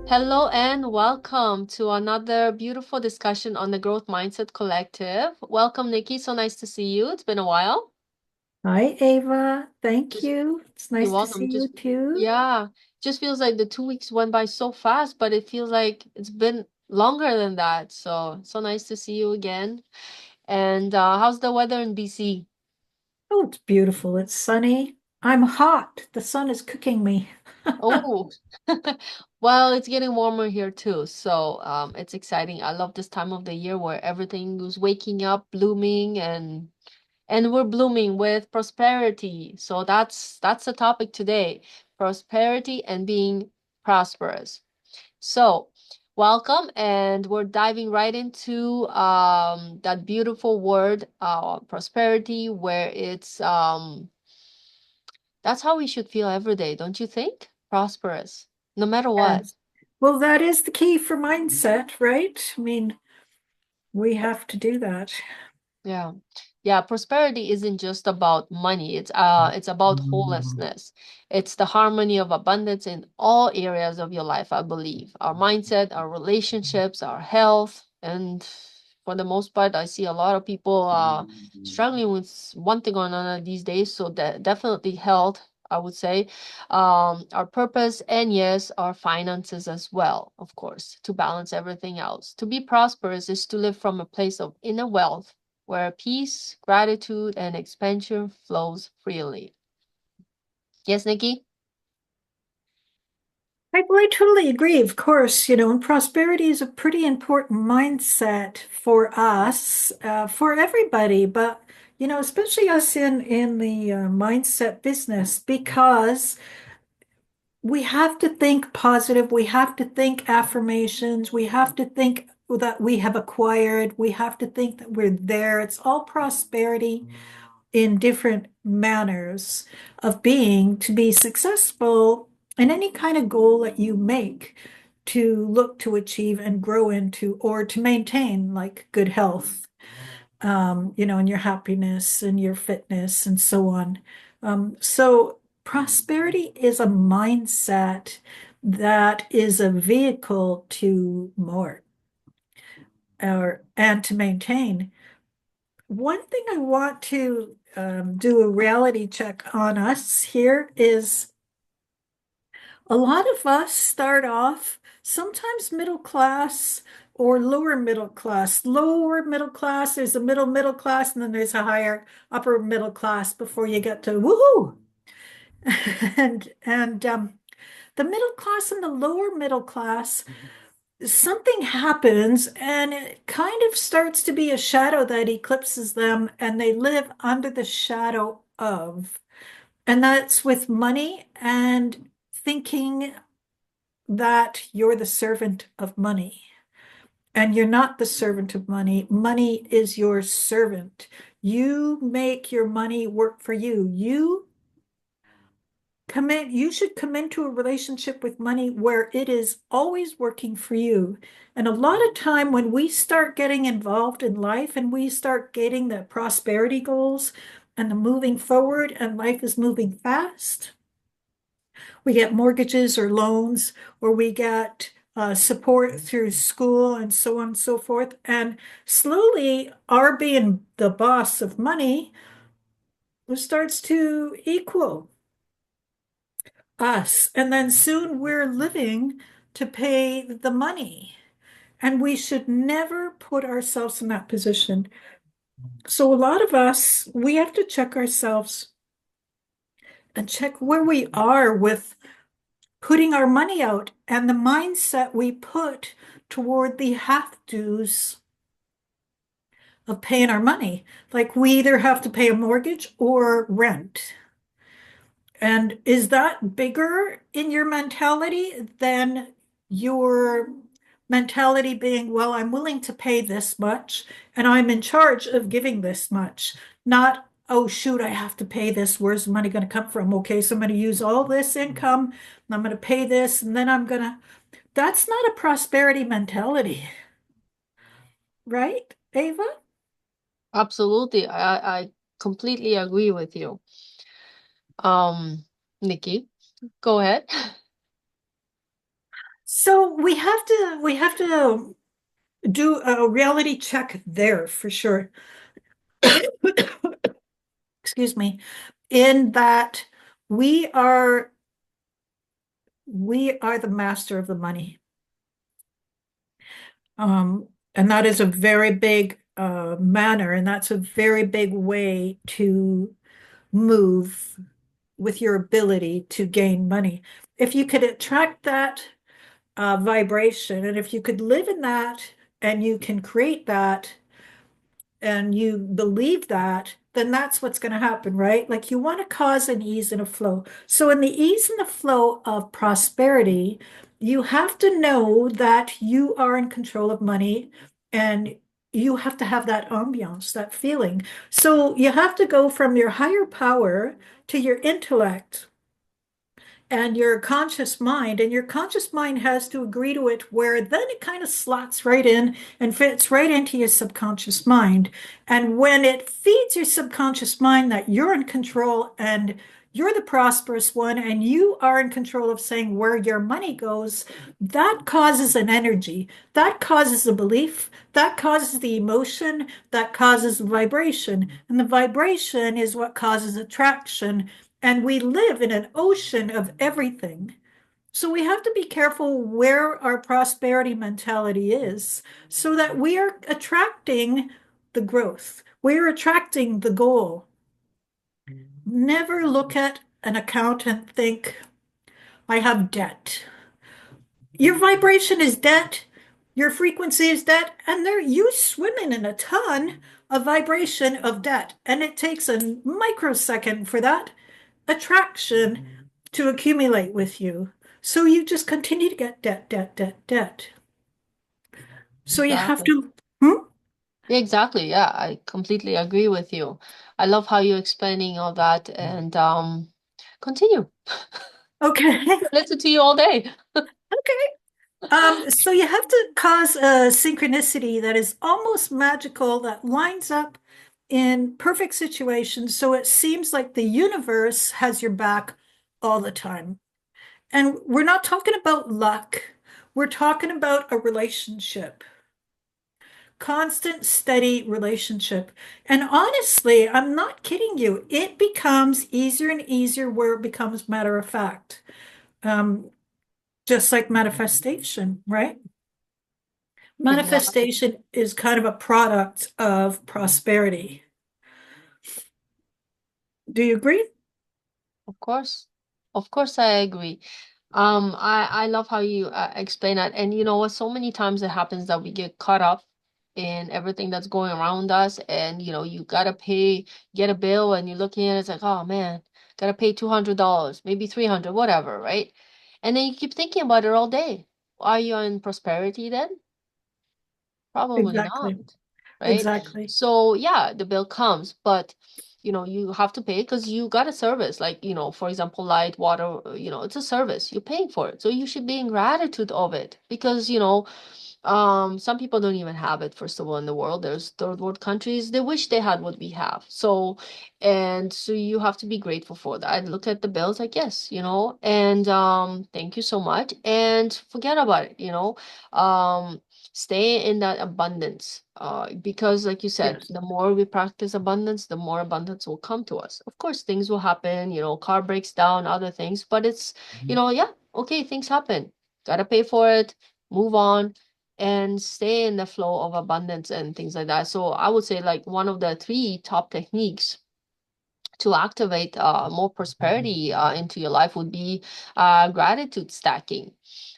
Hello and welcome to another beautiful discussion on the Growth Mindset Collective. Welcome, Nikki. So nice to see you. It's been a while. Hi, Ava. Thank Just you. It's you're nice to see welcome. you too. Just feels like the 2 weeks went by so fast, but it feels like it's been longer than that. So nice to see you again. And how's the weather in BC? Oh, it's beautiful. It's sunny. I'm hot. The sun is cooking me. Oh, well, it's getting warmer here too, so it's exciting. I love this time of the year where everything is waking up, blooming, and we're blooming with prosperity. So that's the topic today, prosperity and being prosperous. So, welcome, and we're diving right into that beautiful word, prosperity, where it's that's how we should feel every day, don't you think? Prosperous, no matter what. Yes. Well, that is the key for mindset, right? I mean, we have to do that. Yeah. Yeah, prosperity isn't just about money. It's about wholeness. It's the harmony of abundance in all areas of your life, I believe. Our mindset, our relationships, our health, and for the most part, I see a lot of people struggling with one thing or another these days. So that definitely health, I would say, our purpose, and yes, our finances as well, of course, to balance everything else. To be prosperous is to live from a place of inner wealth where peace, gratitude, and expansion flows freely. Yes, Nikki? Well, I totally agree. Of course, and prosperity is a pretty important mindset for us, for everybody, but especially us in the mindset business, because we have to think positive. We have to think affirmations. We have to think that we have acquired. We have to think that we're there. It's all prosperity in different manners of being to be successful in any kind of goal that you make to look to achieve and grow into or to maintain, like good health, and your happiness and your fitness and so on. So prosperity is a mindset that is a vehicle to more or and to maintain. One thing I want to do a reality check on us here is a lot of us start off sometimes middle class or lower middle class. Lower middle class, there's a middle class, and then there's a higher upper middle class before you get to woohoo. And the middle class and the lower middle class, something happens and it kind of starts to be a shadow that eclipses them, and they live under the shadow of. And that's with money and thinking that you're the servant of money. And you're not the servant of money. Money is your servant. You make your money work for you. You should come into a relationship with money where it is always working for you. And a lot of time when we start getting involved in life and we start getting the prosperity goals and the moving forward and life is moving fast, we get mortgages or loans, or we get support through school and so on and so forth. And slowly, our being the boss of money starts to equal us. And then soon we're living to pay the money. And we should never put ourselves in that position. So, a lot of us, we have to check ourselves and check where we are with putting our money out and the mindset we put toward the have tos of paying our money. Like we either have to pay a mortgage or rent. And is that bigger in your mentality than your mentality being, well, I'm willing to pay this much and I'm in charge of giving this much, not, oh, shoot, I have to pay this. Where's the money going to come from? Okay, so I'm going to use all this income and I'm going to pay this and then I'm going to. That's not a prosperity mentality, right, Ava? Absolutely. I completely agree with you. Um, Nikki, go ahead. So we have to do a reality check there for sure. Excuse me. In that we are we are the master of the money. And that is a very big manner, and that's a very big way to move with your ability to gain money. If you could attract that vibration, and if you could live in that and you can create that and you believe that, then that's what's going to happen, right? Like you want to cause an ease and a flow. So, in the ease and the flow of prosperity, you have to know that you are in control of money and you have to have that ambiance, that feeling. So, you have to go from your higher power to your intellect and your conscious mind, and your conscious mind has to agree to it, where then it kind of slots right in and fits right into your subconscious mind. And when it feeds your subconscious mind that you're in control and you're the prosperous one and you are in control of saying where your money goes, that causes an energy, that causes a belief, that causes the emotion, that causes the vibration, and the vibration is what causes attraction. And we live in an ocean of everything. So we have to be careful where our prosperity mentality is so that we are attracting the growth. We're attracting the goal. Never look at an account and think, I have debt. Your vibration is debt, your frequency is debt, and there you swimming in a ton of vibration of debt. And it takes a microsecond for that attraction to accumulate with you. So you just continue to get debt, debt, debt, debt. So you have Exactly. to, hmm? Yeah, exactly. Yeah, I completely agree with you. I love how you're explaining all that and continue. Okay. Listen to you all day. Okay. So you have to cause a synchronicity that is almost magical that lines up in perfect situations. So it seems like the universe has your back all the time. And we're not talking about luck. We're talking about a relationship, constant, steady relationship. And honestly, I'm not kidding you. It becomes easier and easier where it becomes matter of fact. Um, just like manifestation, right? Exactly. Manifestation is kind of a product of prosperity. Do you agree? Of course. Of course, I agree. I love how you explain that. And you know what? So many times it happens that we get caught up in everything that's going around us, and you know, you gotta pay, get a bill, and you're looking at it, it's like, oh man, gotta pay $200, maybe 300, whatever, right? And then you keep thinking about it all day. Are you in prosperity then? Probably not, Exactly. right? Exactly. So yeah, the bill comes, but you know, you have to pay because you got a service. Like, you know, for example, light, water, you know, it's a service. You're paying for it. So you should be in gratitude of it because, you know, some people don't even have it, first of all, in the world. There's third world countries, they wish they had what we have. So, and so you have to be grateful for that. I look at the bills like, yes, you know, and thank you so much. And forget about it, you know. Stay in that abundance. Because like you said, Yes. the more we practice abundance, the more abundance will come to us. Of course, things will happen, you know, car breaks down, other things, but it's, you know, yeah, okay, things happen. Gotta pay for it, move on and stay in the flow of abundance and things like that. So I would say like one of the three top techniques to activate more prosperity into your life would be gratitude stacking.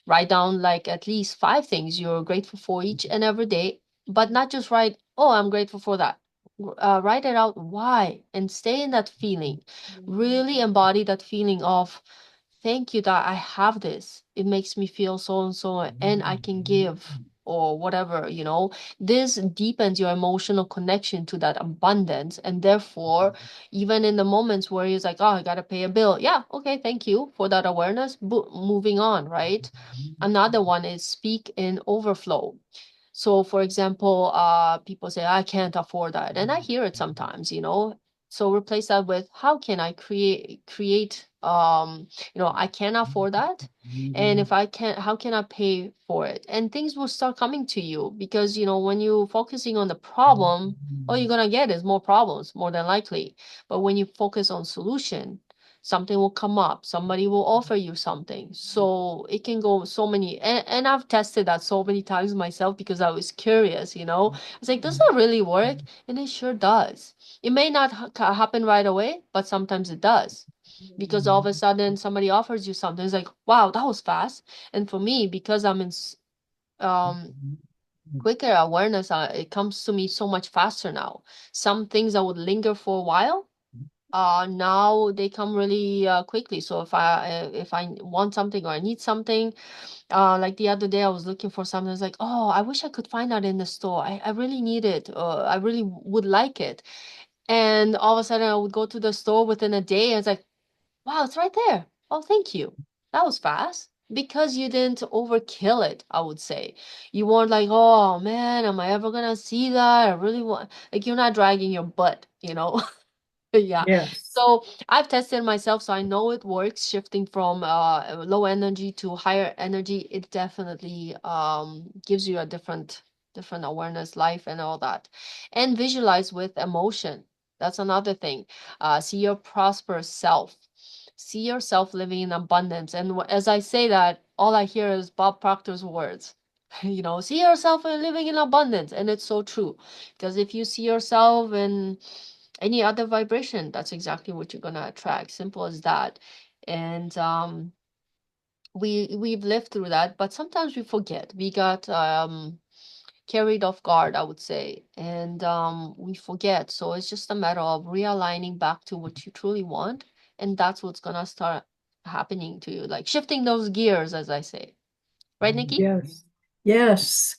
Write down like at least five things you're grateful for each and every day, but not just write, oh, I'm grateful for that. Write it out why and stay in that feeling. Really embody that feeling of thank you that I have this. It makes me feel so and so, and I can give or whatever, you know. This deepens your emotional connection to that abundance. And therefore, even in the moments where it's like, oh, I gotta pay a bill. Yeah, okay, thank you for that awareness. Moving on, right? Another one is speak in overflow. So, for example, people say, I can't afford that. And I hear it sometimes, you know. So replace that with how can I create I can't afford that. And if I can't, how can I pay for it? And things will start coming to you because when you're focusing on the problem, all you're gonna get is more problems, more than likely. But when you focus on solution, something will come up, somebody will offer you something. So it can go so many, and I've tested that so many times myself because I was curious, I was like, does that really work? And it sure does. It may not happen right away, but sometimes it does. Because all of a sudden somebody offers you something. It's like, wow, that was fast. And for me, because I'm in um, quicker awareness, it comes to me so much faster now. Some things that would linger for a while, now they come really quickly. So if I want something or I need something, like the other day I was looking for something. I was like, oh, I wish I could find that in the store. I really need it. I really would like it. And all of a sudden, I would go to the store within a day, and it's like, wow, it's right there. Oh, thank you. That was fast. Because you didn't overkill it, I would say. You weren't like, oh man, am I ever gonna see that? I really want, like, you're not dragging your butt. Yeah. Yes. So I've tested myself, so I know it works. Shifting from low energy to higher energy, it definitely gives you a different awareness, life, and all that. And visualize with emotion. That's another thing. See your prosperous self. See yourself living in abundance. And as I say that, all I hear is Bob Proctor's words. See yourself living in abundance, and it's so true. Because if you see yourself in any other vibration, that's exactly what you're gonna attract. Simple as that. And we've lived through that, but sometimes we forget. We got carried off guard, I would say, and we forget. So it's just a matter of realigning back to what you truly want, and that's what's gonna start happening to you, like shifting those gears, as I say. Right, Nikki? Yes. Yes.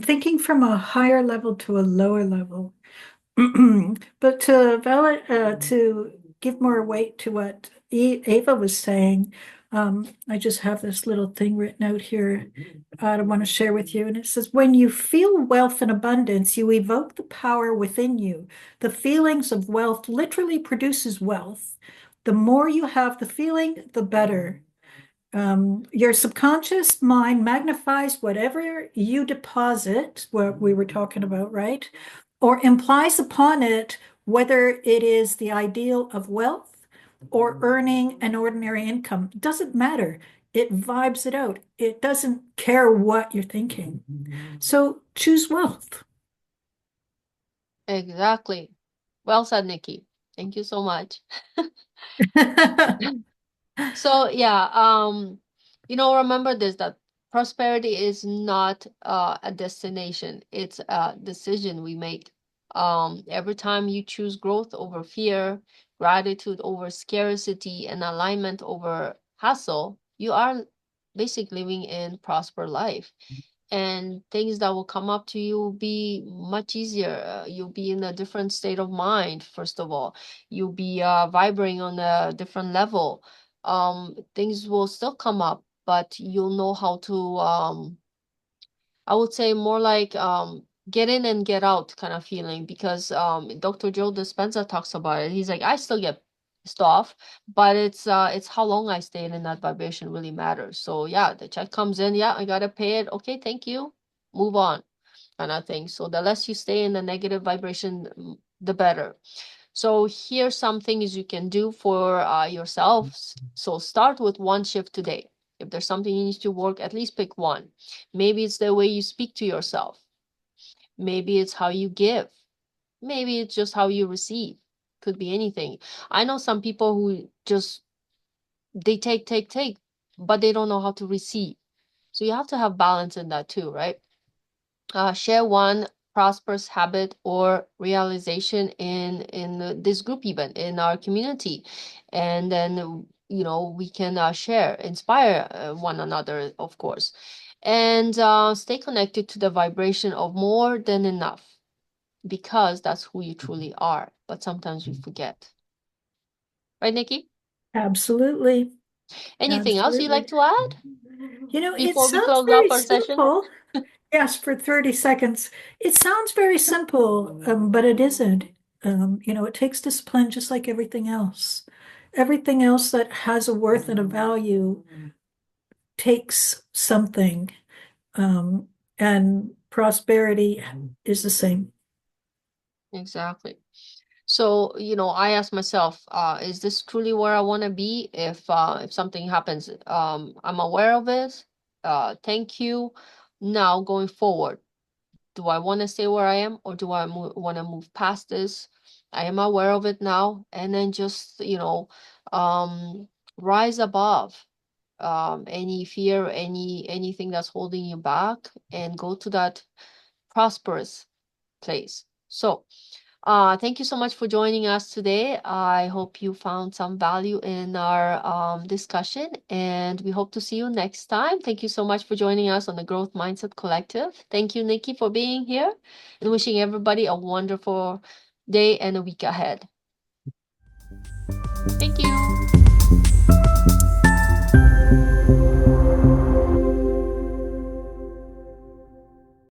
Thinking from a higher level to a lower level. But to give more weight to what Ava was saying, I just have this little thing written out here I want to share with you. And it says, when you feel wealth and abundance, you evoke the power within you. The feelings of wealth literally produces wealth. The more you have the feeling, the better. Your subconscious mind magnifies whatever you deposit, what we were talking about, right? Or implies upon it, whether it is the ideal of wealth or earning an ordinary income. It doesn't matter. It vibes it out. It doesn't care what you're thinking. So choose wealth. Exactly. Well said, Nikki. Thank you so much. So yeah, remember this, that prosperity is not a destination. It's a decision we make. Every time you choose growth over fear, gratitude over scarcity, and alignment over hassle, you are basically living in prosper life. And things that will come up to you will be much easier. You'll be in a different state of mind, first of all. You'll be vibrating on a different level. Things will still come up, but you'll know how to, I would say more like get in and get out kind of feeling, because Dr. Joe Dispenza talks about it. He's like, I still get pissed off, but it's how long I stay in that vibration really matters. So yeah, the check comes in, yeah, I gotta pay it. Okay, thank you. Move on, kind of thing. So the less you stay in the negative vibration, the better. So here's some things you can do for yourselves. So start with one shift today. If there's something you need to work, at least pick one. Maybe it's the way you speak to yourself. Maybe it's how you give. Maybe it's just how you receive. Could be anything. I know some people who just they take, but they don't know how to receive. So you have to have balance in that too, right? Share one prosperous habit or realization in this group, even in our community, and then we can share, inspire one another, of course, and stay connected to the vibration of more than enough, because that's who you truly are, but sometimes we forget. Right, Nikki? Absolutely. Anything else you'd like Absolutely. to add It before we sounds close off very our session? simple. Yes, for 30 seconds. It sounds very simple, but it isn't. It takes discipline just like everything else. Everything else that has a worth and a value takes something. Um, and prosperity is the same. Exactly. So, I ask myself, is this truly where I want to be? If something happens, I'm aware of it. Thank you. Now going forward, do I want to stay where I am, or do I want to move past this? I am aware of it now, and then just, um, rise above any fear, anything that's holding you back, and go to that prosperous place. So, thank you so much for joining us today. I hope you found some value in our discussion, and we hope to see you next time. Thank you so much for joining us on the Growth Mindset Collective. Thank you, Nikki, for being here, and wishing everybody a wonderful day and a week ahead. Thank you.